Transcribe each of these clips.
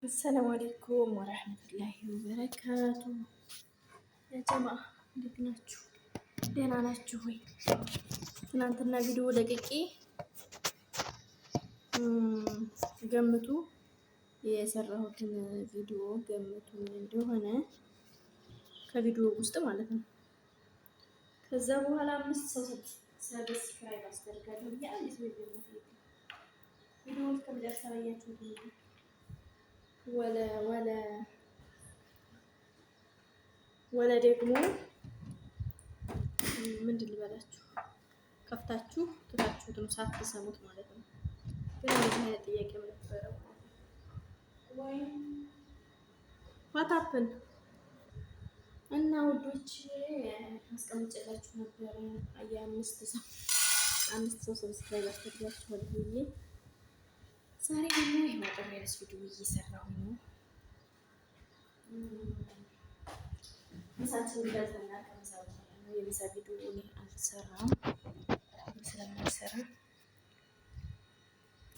አሰላሙ አለይኩም ወረህመቱላሂ ወበረካቱ። ያጀማ እንዴት ናችሁ? ደህና ናችሁ ወይ? ትናንትና ቪዲዮ ለቅቄ ገምቱ የሰራሁትን ቪዲዮ ገምቱ ምን እንደሆነ ከቪዲዮ ውስጥ ማለት ነው። ከዛ በኋላ 5 ሰው ሰብስክራይብ አስደርጋለሁ ብዬ አንድ ሰው ይገምት ቪዲዮ ከመጨረሻ ላይ ያያችሁት ወለ ደግሞ ምንድን ልበላችሁ ከፍታችሁ ትታችሁት ነው ሳትሰሙት ማለት ነው። ግን እንደዚህ አይነት ጥያቄ ነበረው ወይ ዋታፕን እና ውዶች አስቀምጬላችሁ ነበረ አምስት ሰው ሰብስክራይብ አስደርጋችኋል ብዬ ዛሬ ደግሞ የማጠሪያ ቪዲዮ እየሰራሁ ነው። ምሳችን ይበልተና ከምሳ በኋላ ነው። የምሳ ቪዲዮ እኔ አልሰራም ስለማልሰራ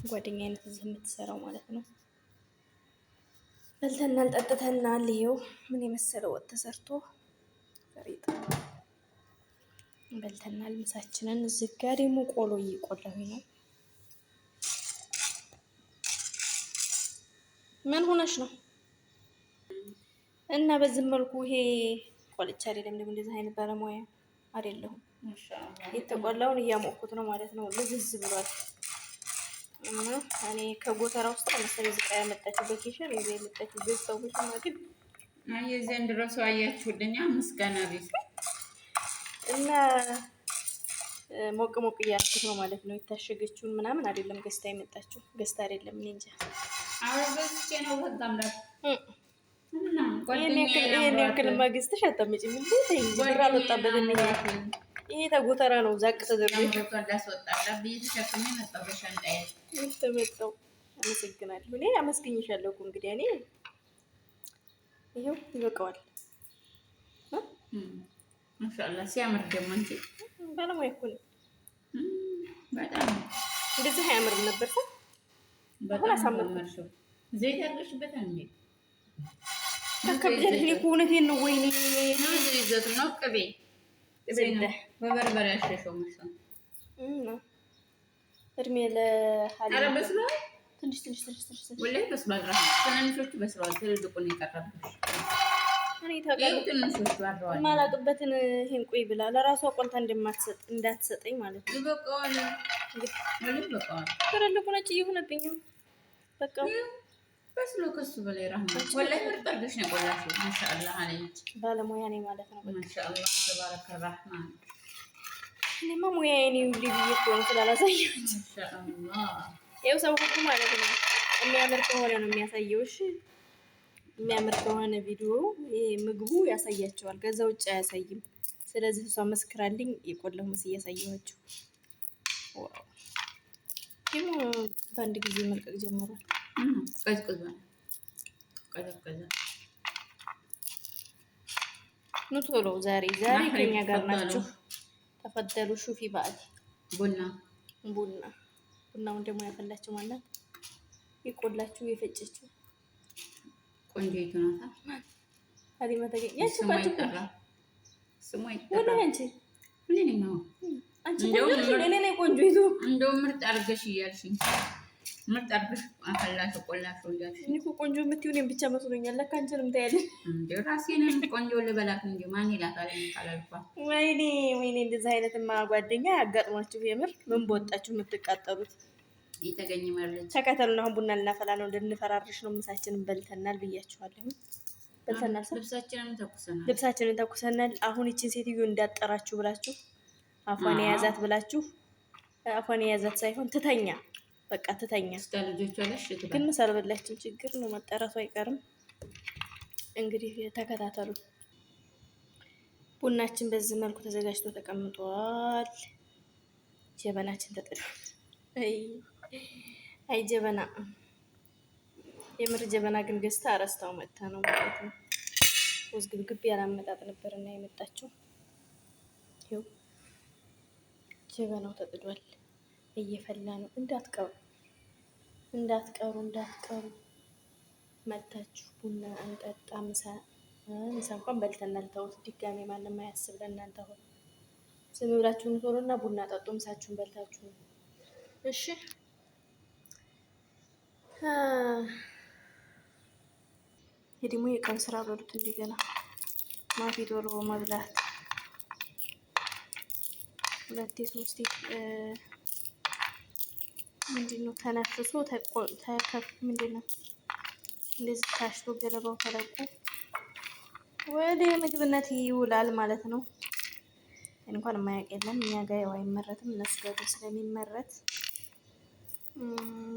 ጓደኛዬ ናት እዚህ የምትሰራው ማለት ነው። በልተናል ጠጥተናል። ይኸው ምን የመሰለ ወጥ ተሰርቶ ፈሪጥ በልተናል ምሳችንን። እዚህ ጋር ደግሞ ቆሎ እየቆላሁኝ ነው። ምን ሆነሽ ነው? እና በዚህ መልኩ ይሄ ቆልቻ አይደለም ደግሞ እንደዚህ አይነት ባለሙያ አይደለሁም። የተቆላውን እያሞኩት ነው ማለት ነው። ልዝዝ ብሏል። እኔ ከጎተራ ውስጥ መሰለኝ ዝቃ ያመጣችው በኬሽን ይዘ የመጣችው ገዝተውሽ ማለት አይ የዘንድሮ ሰው አያችሁልኛ ምስጋና ቤት እና ሞቅ ሞቅ እያልኩት ነው ማለት ነው። የታሸገችውን ምናምን አይደለም ገዝታ የመጣችው ገዝታ አይደለም እኔ እንጃ። አውርቼ ነው በጣም ዳት ይሄን ያክል ማግስትሽ አታመጪም እንዴ? እንጂ ብር አልወጣበት ይሄ ተጎተራ ነው ዛቅ ተደርጎ ተመጣው። አመሰግናለሁ። እኔ አመስግኝሻለሁ እኮ እንግዲህ እኔ ይሄው ይበቃዋል። ማሻአላህ ሲያምር ደግሞ እንጂ ባለሙያ እኮ ነው። በጣም እንደዚህ አያምርም ነበር ሰው በኋላ ሳመርኩ ዘይት አድርገሽበት እንዴ? ተከብጀት እኔ እኮ እውነቴን ነው። ወይኔ ነው ዘይት ነው ቅቤ ነው በበርበሬ አሸሸው መሰለኝ እድሜ ለሐሊ ኧረ በስሏል። ትንሽ ወላሂ በስሏል። ራሱ ትንንሾቹ በስሏል። ትልልቁን የቀረብሽ እኔ ታውቃለህ ትንንሾቹ አድረዋል። የማላውቅበትን ይሄን ቆይ ብላ ለራሷ ቆልታ እንዳትሰጠኝ ማለት ነው። ይበቃዋል ማለት በቃዋል። ትልልቁ ነጭ እየሆነብኝ በቃ በስሎ ከሱ በላይ ረህማ ወላሂ ምርጥ አድርገሽ ነው የቆላሽው። ማሻአላህ አለች ባለሙያ ነኝ ማለት ነው። ማሻአላህ ተባረከ ረህማን። እኔማ ሙያዬን ይውልኝ ብዬ እኮ ነው ስላላሳየሁት። ማሻአላህ ይኸው ሰው ሁሉ ማለት ነው የሚያምር ከሆነ ነው የሚያሳየው። እሺ የሚያምር ከሆነ ቪዲዮ ይሄ ምግቡ ያሳያቸዋል፣ ከዛ ውጭ አያሳይም። ስለዚህ እሷ መስክራልኝ የቆላው ምስ እያሳየኋቸው ዋው ደግሞ በአንድ ጊዜ መልቀቅ ጀምሯል። ቀዝቅዟል። ኑ ቶሎ ዛሬ ከኛ ጋር ናችሁ። ተፈደሉ ሹፊ ባል ቡናውን ደግሞ ያፈላችሁ ማለት የቆላችሁ የፈጨችው ቆንጆ ይተናታ ሀሊማ ተገኘች። ስሟ ቆንጆ እንደው ምርጥ አድርገሽ እያልሽኝ ምርጥ አድርገሽ አፈላሽ ቆላሽ እያልሽኝ እኔ እኮ ቆንጆ የምትይው እኔን ብቻ መስሎኛል። ለካ አንቺንም ታያለሽ። እንደው ራሴንም ቆንጆ ልበላት እንጂ ማን ይላታል? ካላልኳት ወይኔ እንደዚህ አይነትማ ጓደኛ ያጋጥሟችሁ የምር ምን በወጣችሁ የምትቃጠሉት የተገኘ ማለት ተከተሉን። አሁን ቡና ልናፈላ ነው፣ ልንፈራርሽ ነው። ምሳችንን በልተናል ብያችኋለሁ። በልተናል፣ ልብሳችንን ተኩሰናል። አሁን ይችን ሴትዮ እንዳጠራችሁ ብላችሁ አፏን የያዛት ብላችሁ አፏን የያዛት ሳይሆን ትተኛ፣ በቃ ትተኛ። ግን ምሳ አልበላችም፣ ችግር ነው መጠራቱ አይቀርም። እንግዲህ ተከታተሉ። ቡናችን በዚህ መልኩ ተዘጋጅቶ ተቀምጧል። ጀበናችን ተጥዷል። አይ ጀበና የምር ጀበና ግን ገዝታ አረስታው መጥታ ነው ማለት ነው። ወዝግብግብ ያላመጣጥ ነበርና የመጣችው። ይኸው ጀበናው ተጥዷል፣ እየፈላ ነው። እንዳትቀሩ መታችሁ ቡና እንጠጣ። ምሳ እንኳን በልተናል። ተውት፣ ድጋሜ ማንም አያስብ ለእናንተ። አሁን ዝም ብላችሁን ቶሎና ቡና ጠጡ። ምሳችሁን በልታችሁ ነው። እሺ ይሄ ደግሞ የቀን ስራ በሉት። እንደገና ማፊ ቶሎ መብላት ሁለቴ ሶስቴ ምንድነው ተነፍሶ ምንድነው እንደዚህ ታሽቶ ገለባው ተለቆ ወደ ምግብነት ይውላል ማለት ነው። እንኳን የማያውቅ የለም እኛ ጋር ያው አይመረትም፣ እነሱ ጋር ስለሚመረት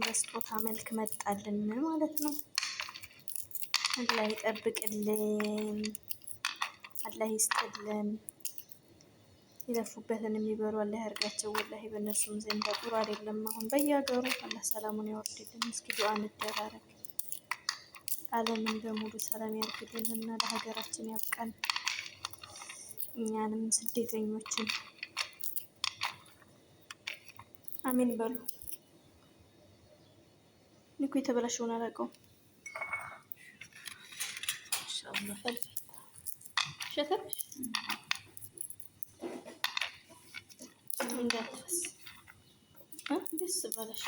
በስጦታ መልክ መጣልን ማለት ነው። አላህ ይጠብቅልን፣ አላህ ይስጥልን። የለፉበትን የሚበሉ አላህ ያርጋቸው። ወላሂ በእነሱም ዘንድ ጥሩ አይደለም። አሁን በየሀገሩ አላህ ሰላሙን ያወርድልን። እስኪ ዱዓ እንደራረግ። ዓለምን በሙሉ ሰላም ያርግልን እና ለሀገራችን ያብቃን። እኛንም ስደተኞችን አሜን በሉ። እኔ እኮ የተበላሸውን አላውቀውም። ኢንሻአላህ ፈልፈል ሸተሽ እንዳትፈስ ደስ ባለሽ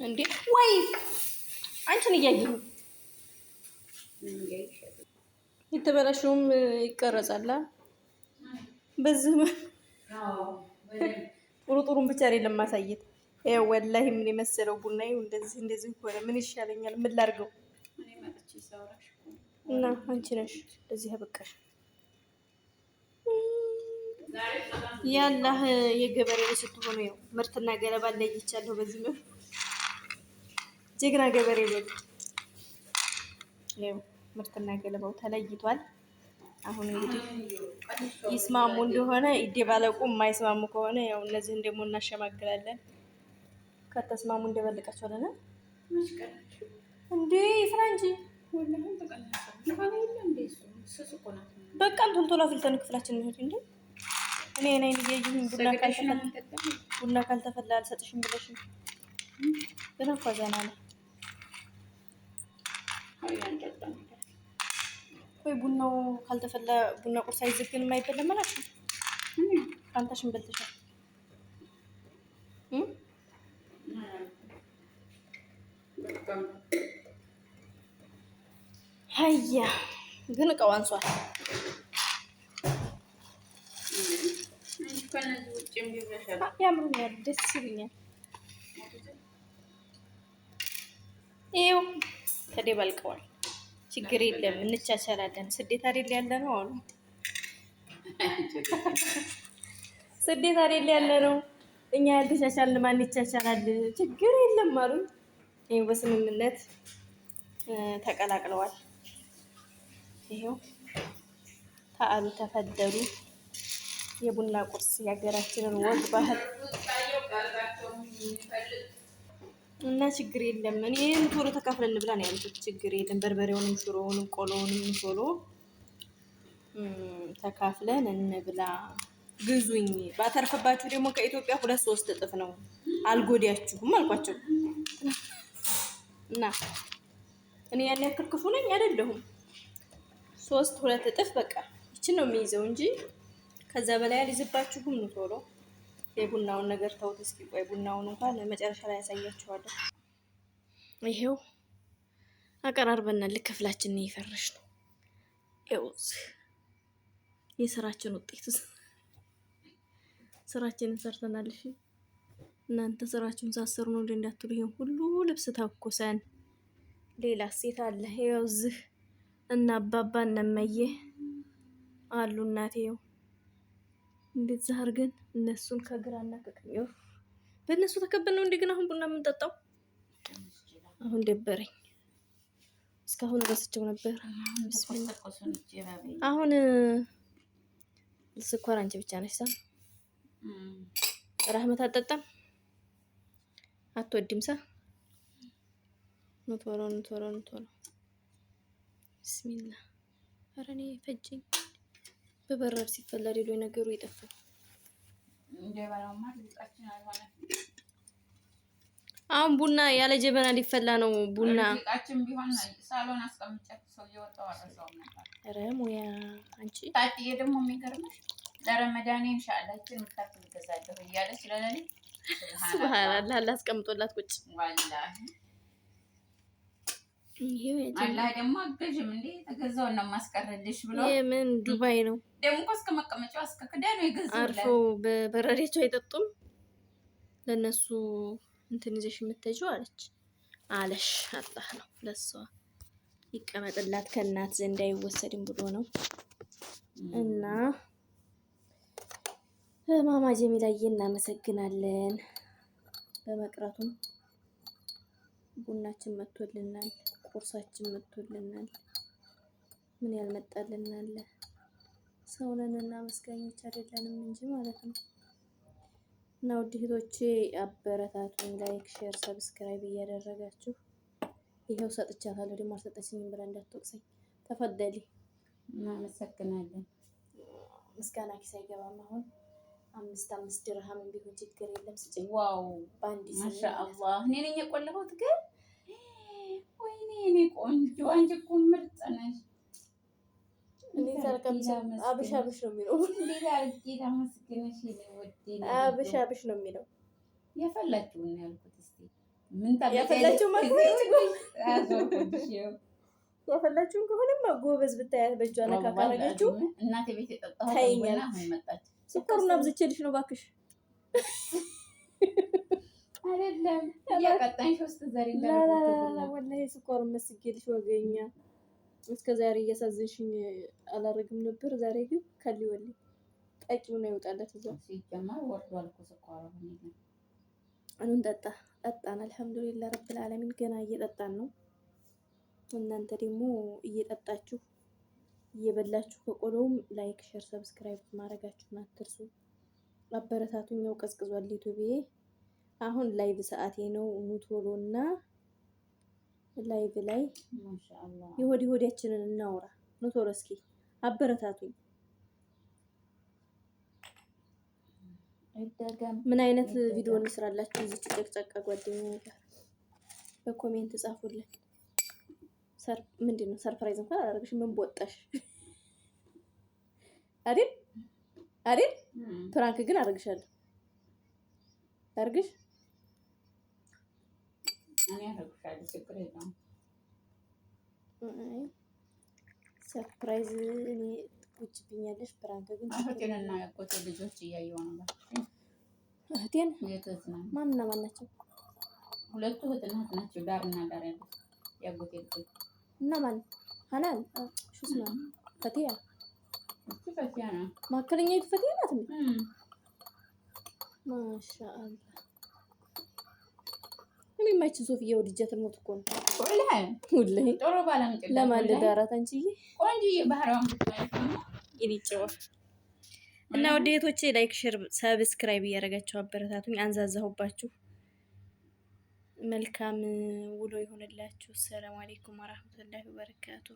እንዴ ወይ አንቺን እያየሁ የተበላሸውም ይቀረጻል። በዚህ ጥሩ ጥሩን ብቻ አይደለም ማሳየት። ይኸው ወላሂ ምን የመሰለው ቡና ይኸው እንደዚህ እንደዚህ ሆነ። ምን ይሻለኛል? ምን ላድርገው? እና አንቺ ነሽ እንደዚህ ያበቃሽ። ያላህ የገበሬ ልጅ ስትሆኑ ይኸው ምርትና ገለባ ለይቻለሁ። በዚህ ነው ጀግና ገበሬ ልጅ። ይኸው ምርትና ገለባው ተለይቷል። አሁን እንግዲህ ይስማሙ እንደሆነ ይደባለቁ፣ የማይስማሙ ከሆነ ያው እነዚህን ደግሞ እናሸማግላለን። ከተስማሙ እንደበልቃቸዋለን እንዴ ይፍራ እንጂ በቃ እንትን ቶሎ አፍልተን ክፍላችን እንሂድ እንዴ። እኔ እያየሁኝ ቡና ካልተፈላ አልሰጥሽም ብለሽኝ ግን እኮ ዘና ነው ወይ ቡናው ካልተፈላ ቡና ቁርስ አይዘግንም አይበለም ማለት ነው። አንተሽን በልተሻል። ሀያ ግን እቃው አንሷል። ያምሩኛል፣ ደስ ይሉኛል። ይኸው ተደባልቀዋል። ችግር የለም እንቻቻላለን። ስደት አይደል ያለ ነው አሉ። ስደት አይደል ያለ ነው። እኛ ያልተቻቻልን ማን ይቻቻላል? ችግር የለም አሉ። ይኸው በስምምነት ተቀላቅለዋል። ይኸው ተአሉ ተፈደሉ። የቡና ቁርስ የሀገራችንን ወግ ባህል እና ችግር የለም። እኔም ቶሎ ተካፍለን እንብላ ነው ያልኩት። ችግር የለም። በርበሬውንም፣ ሽሮውንም፣ ቆሎውንም ቶሎ ተካፍለን እንብላ። ግዙኝ። ባተርፍባችሁ ደግሞ ከኢትዮጵያ 2-3 እጥፍ ነው። አልጎዳችሁም አልኳቸው እና እኔ ያን ያክል ክፉ ነኝ አይደለሁም። 2 እጥፍ በቃ ይችን ነው የሚይዘው እንጂ ከዛ በላይ አልይዝባችሁም። ቶሎ የቡናውን ነገር ተውት እስኪ። ቆይ ቡናውን እንኳን መጨረሻ ላይ ያሳያችኋለሁ። ይሄው አቀራርበናል። ክፍላችንን እየፈረሽ ነው። ይኸው የስራችን ውጤት ስራችንን ሰርተናል። እሺ እናንተ ስራችሁን ሳሰሩ ነው እንዳትሉ ይሄን ሁሉ ልብስ ተኩሰን ሌላ ሴት አለ። ይኸው እዚህ እና አባባ እነመየ አሉ። እናቴው እንደዛ አድርገን እነሱን ከግራና ከቀኝ በእነሱ ተከበል ነው እንደገና አሁን ቡና የምንጠጣው። አሁን ደበረኝ። እስካሁን ረስቸው ነበር። አሁን ስኳር አንቺ ብቻ ነሽ ሳ ራህመት አትጠጣም? አትወድም ሳ ቶሎ ቢስሚላህ። ኧረ እኔ ፈጀኝ። በበራድ ሲፈላ ሌሎች ነገሩ ይጠፋል። አሁን ቡና ያለ ጀበና ሊፈላ ነው። ቡና ቃችን ቢሆን ሳሎን አስቀምጫት ሰው እየወጣው አረሳው ነበር። ኧረ ሙያ አንቺ ታጥዬ ደግሞ የሚገርምሽ ለረመዳኔ ኢንሻአላህ ምታክል ገዛለሁ እያለች ስለሌለ ሱብሃንአላህ አላህ አስቀምጦላት ቁጭ ወላሂ ይሄው አላህ ደግሞ አገዥም እንዴ ተገዛው ነው ማስቀረልሽ ብሎ የምን ዱባይ ነው ደግሞ እስከ መቀመጫው እስከ ክዳኑ ይገዛው አርፎ በበረዴቸው አይጠጡም። ለነሱ እንትን ይዘሽ የምትሄጂው አለሽ አላህ ነው ለሷ ይቀመጥላት ከእናት ዘንድ አይወሰድም ብሎ ነው። እና ማማ ጀሚላዬ እናመሰግናለን። በመቅረቱም ቡናችን መጥቶልናል፣ ቁርሳችን መጥቶልናል። ምን ያልመጣልናል? ሰውነንና መስጋኞች አይደለንም እንጂ ማለት ነው። እና ውድ እህቶቼ አበረታቱኝ፣ ላይክ፣ ሼር፣ ሰብስክራይብ እያደረጋችሁ ይሄው ሰጥቻታለሁ። ደግሞ አልሰጠችኝም ብላ እንዳትወቅሰኝ። ተፈደሊ እናመሰግናለን። ምስጋና ኪስ አይገባም። አሁን 5 ድርሃም ቢሆን ችግር የለም ስጭኝ። ዋው ባንዲ ማሻአላህ እኔ ነኝ የቆለሁት ግን ወይኔ እኔ ቆንጆ አንቺ እኮ ምርጥ ነሽ። እኔ ታልቀምስ አብሽ ነው የሚለው። እንዴት አድርጌ ላመስግንሽ? አብሽ ነው የሚለው። የፈላችሁን ነው ያልኩት። እስቲ ምን የፈላችሁ ማግባት የፈላችሁን ከሆነማ ጎበዝ ብታያት በእጇ ነካ ካረገችው እናቴ ቤት የጠጣሁት ቡና አሁን መጣች። ስኳሩን አብዝቼልሽ ነው እባክሽ። አይደለም እያቀጣንሽ ውስጥ ዘሪ እንዳልኩት ወላሂ ስኳሩን መስጌልሽ ወገኛ። እስከ ዛሬ እያሳዝንሽኝ አላረግም ነበር። ዛሬ ግን ከሊ ወሊ ጠቂው ነው ይወጣለት። እዛ ሲጀመር ወርዷል እኮ ስኳሩ። አሁን ጠጣን። አልሐምዱሊላህ ረብል ዓለሚን ገና እየጠጣን ነው። እናንተ ደግሞ እየጠጣችሁ እየበላችሁ ከቆሎውም ላይክ፣ ሼር፣ ሰብስክራይብ ማድረጋችሁን አትርሱ። አበረታቱኝ። ነው ቀዝቅዟል ዩቲዩብ። አሁን ላይቭ ሰዓቴ ነው። ኑቶሎና ላይቭ ላይ ማሻአላህ የሆዲያችንን እናውራ። ኑቶሎ እስኪ አበረታቱኝ። ምን አይነት ቪዲዮ እንስራላችሁ? እዚህ ጨቅጨቃ ጓደኛዬ ጋር በኮሜንት ጻፉልን። ምንድነው ሰርፕራይዝ እንኳን አላደርግሽ። ምን ቦጣሽ አይደል? ፕራንክ ግን አደርግሻለሁ። አድርግሽ እኔ አደርግሻለሁ። ችግር የለውም። ሰርፕራይዝ እኔ ትውጭብኛለሽ። ፕራንክ ግን እህቴንና ያጎቴ ልጆች እያየሁ ነው። እህቴን ማንና ማን ናቸው? ሁለቱ እህትና እህት ናቸው። ዳርና ዳር ያሉት ያጎቴ ልጆች እና ማን ሀናን ሹስማ ፈቲያ ፈቲያ ነው። ማከለኛይቱ ፈቲያ ናት እንዴ? ማሻአላህ እኔ ማይች ሶፊያ ወድጃት ሞት እኮ ነው። ወላሂ ጥሩ ባላምጪ ለማን ልዳራት አንቺዬ? ቆንጆዬ ባህራውን ብትመጪ ይልጭው እና ወዴቶቼ ላይክ፣ ሼር፣ ሰብስክራይብ እያደረጋችሁ አበረታቱኝ። አንዛዛሁባችሁ። መልካም ውሎ ይሆንላችሁ። ሰላም አለይኩም ወራህመቱላሂ ወበረካቱ።